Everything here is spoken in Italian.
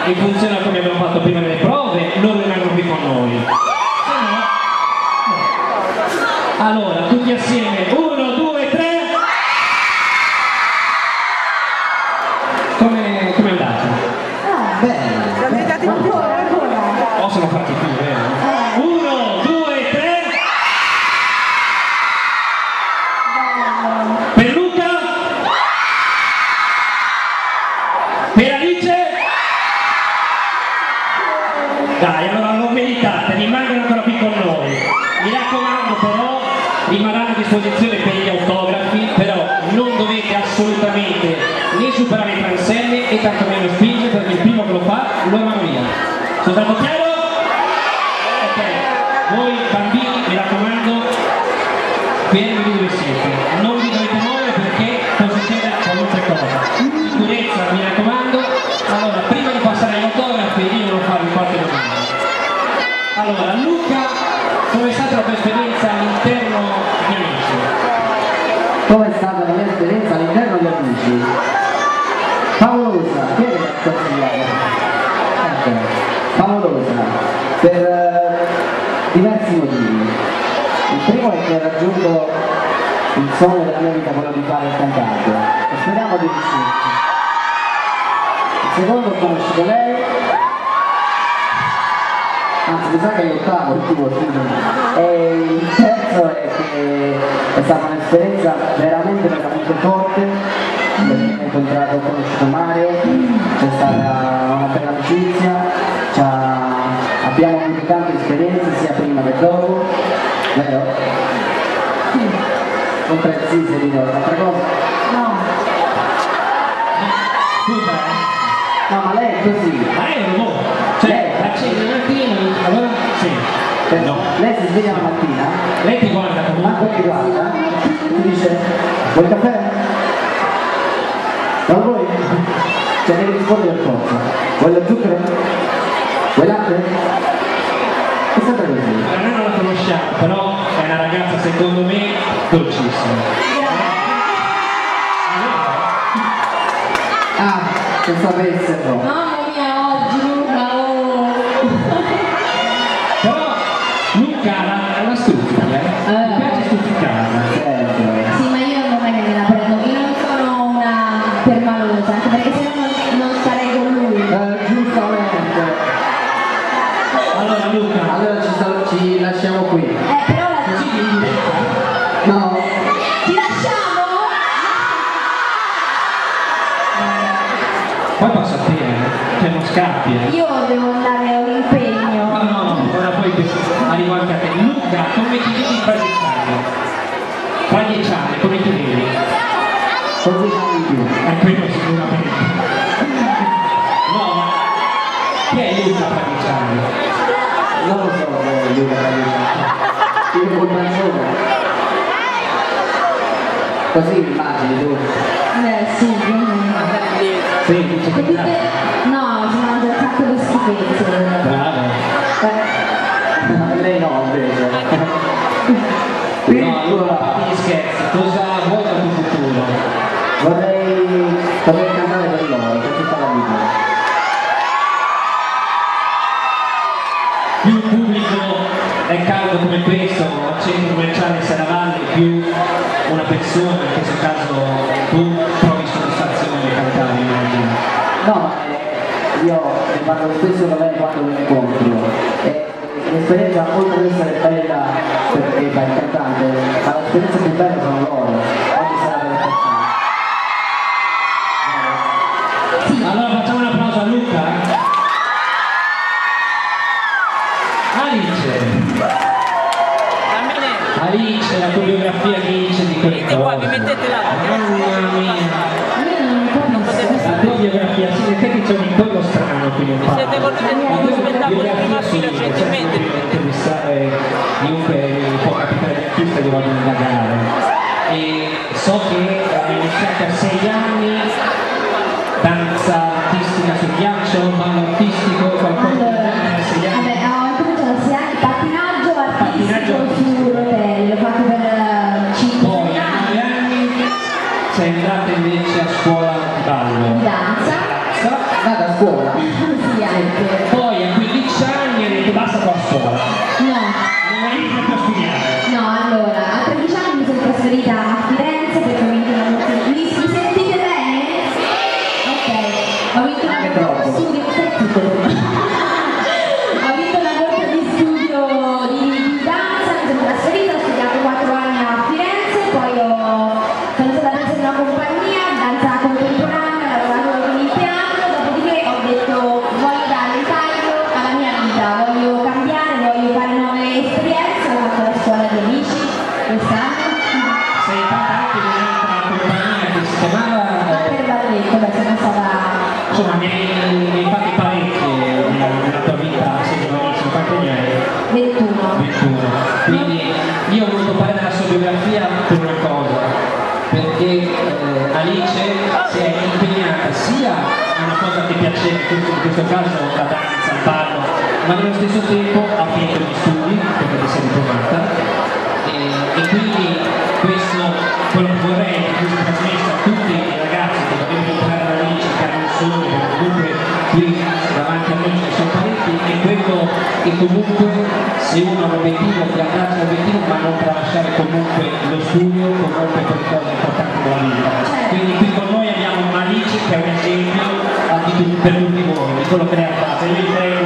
e funziona come abbiamo fatto prima nelle prove, loro rimangono qui con noi. Se no... Allora, tutti assieme, 1, 2, 3. Come è andata? Bene. Ancora. O sono fatti più, vero? 1, 2, 3. Per Luca? Per Alice? Dai, allora non meritate, rimangono ancora qui con noi. Mi raccomando però, rimarranno a disposizione per gli autografi, però non dovete assolutamente né superare i transelli e tantomeno spingere, perché il primo che lo fa lo mano via. Sono stato chiaro? Ok, voi bambini mi raccomando, fermi dove siete, non vi dovete muovere perché può succedere qualunque cosa. Sicurezza, mi raccomando. Allora, prima di passare agli autografi io devo farvi qualche domanda. Allora, Luca, come è stata la tua esperienza all'interno di Amici? Come è stata la mia esperienza all'interno di Amici? Favolosa, chi è che l'ha consigliato? Favolosa, per diversi motivi. Il primo è che ho raggiunto il sogno della mia vita, quello di fare il cantante, e speriamo di riuscirci. Il secondo, ho conosciuto lei, anzi mi sa che è l'ottavo, il tuo, e il terzo è che è stata un'esperienza veramente forte, perché ho incontrato, ho conosciuto Mario, c'è stata una bella amicizia, abbiamo avuto tante esperienze sia prima che dopo, vero? Non precise di noi, un'altra cosa? No. Scusa, No, ma lei è così. ma è un uomo, cioè accende la mattina, allora sì. No. Lei si sveglia la mattina, Lei ti guarda comunque. manco ti guarda, ti dice, vuoi caffè? Non vuoi? Cioè devi rispondere per forza. Vuoi lo zucchero? Vuoi latte? È sempre così. Noi non la conosciamo, però è una ragazza secondo me dolcissima. Ah, se sapessero. Mamma mia, oggi Luca, oh. Però Luca è una stuffa, mi piace stufficarla. Certo. Sì, ma io non è che me la prendo, io non sono una permalosa, anche perché se no non starei con lui. Giustamente. Allora Luca, Allora ci lasciamo qui. Però No. ti lasciamo? poi passa a te, cioè non scappi. Io devo andare a un impegno. No, ora poi arrivo anche a te. Luca, come ti vedi fra 10 anni? Fra 10 anni, come ti vedi? Così non di più. Quello sicuramente. No, ma chi è Luca fra 10 anni? Non lo so, Luca, io col manzone. Così immagini tu. Sì, più o meno. Sì, dice che bravo. No, si mangia un sacco di schifezze. Lei no, invece. No, allora, gli scherzi, cosa vuoi dal tuo futuro? Vorrei poter cantare per loro, per tutta la vita. Più il pubblico è caldo come questo, al centro commerciale Serravalle, più una persona, in questo caso tu, trovi soddisfazione nel cantare, immagino. No, ma io ne parlo spesso con lei quando mi incontro. L'esperienza, oltre ad essere bella perché fai il cantante, ma l'esperienza più bella sono loro. Oggi sarà per persone. Allora facciamo un applauso a Luca. Alice, la tua biografia dice di quelle cose. Qua vi mettete là. Mamma mia. Non potete La tua biografia, sì, in effetti c'è un incontro strano qui in siete volete potete farvi recentemente. Intervistare chiunque può capitare di artista, io vado a indagare. E so che hai iniziato a 6 anni, danza artistica sul ghiaccio, ballo artistico, qualcosa del genere, 6 anni. Vabbè, ho cominciato a 6 anni, pattinaggio artistico su rotelle, l'ho fatto per 5 Poi a 9 anni sei andata invece a scuola di ballo. Danza. Vado a scuola. Sì, Assolutamente. Poi a 15 anni hai detto basta con la scuola, No, non hai più a studiare. no, allora, a 13 anni mi sono trasferita a Firenze perché ho vinto una borsa di studio. Mi sentite bene? Ok, ho vinto una Anche borsa di troppo. studio. Ho vinto una borsa di studio di danza, mi sono trasferita, ho studiato 4 anni a Firenze, poi sono stata presa in una compagnia, danza contemporanea, ho lavorato con il teatro, dopodiché ho detto voglio dare un taglio alla mia vita, voglio cambiare, voglio fare nuove esperienze, ho fatto la scuola di amici quest'anno. Sei entrata anche in un'altra compagnia che si chiamava, Per balletto, beh, sono stata insomma ne hai fatti parecchie nella tua vita, sei giovanissima, quanti anni hai? 21. 21. Quindi io ho voluto fare della sua biografia per una cosa, perché Alice si è impegnata sia a una cosa che piaceva, in questo caso la danza, il ballo, ma nello stesso tempo ha finito gli studi, perché ti sei diplomata, e quindi questo, quello che vorrei che questo trasmesso a tutti i ragazzi che dovrebbero entrare da Alice, che hanno un sogno, perché comunque qui davanti a noi ci sono parecchi, e quello che comunque se uno ha un obiettivo, di andarci all'obiettivo, ma non tralasciare comunque lo studio, comunque per cose importanti della vita. Quindi qui con noi abbiamo Alice che è un esempio per tutti voi, di quello che lei ha fatto. Io direi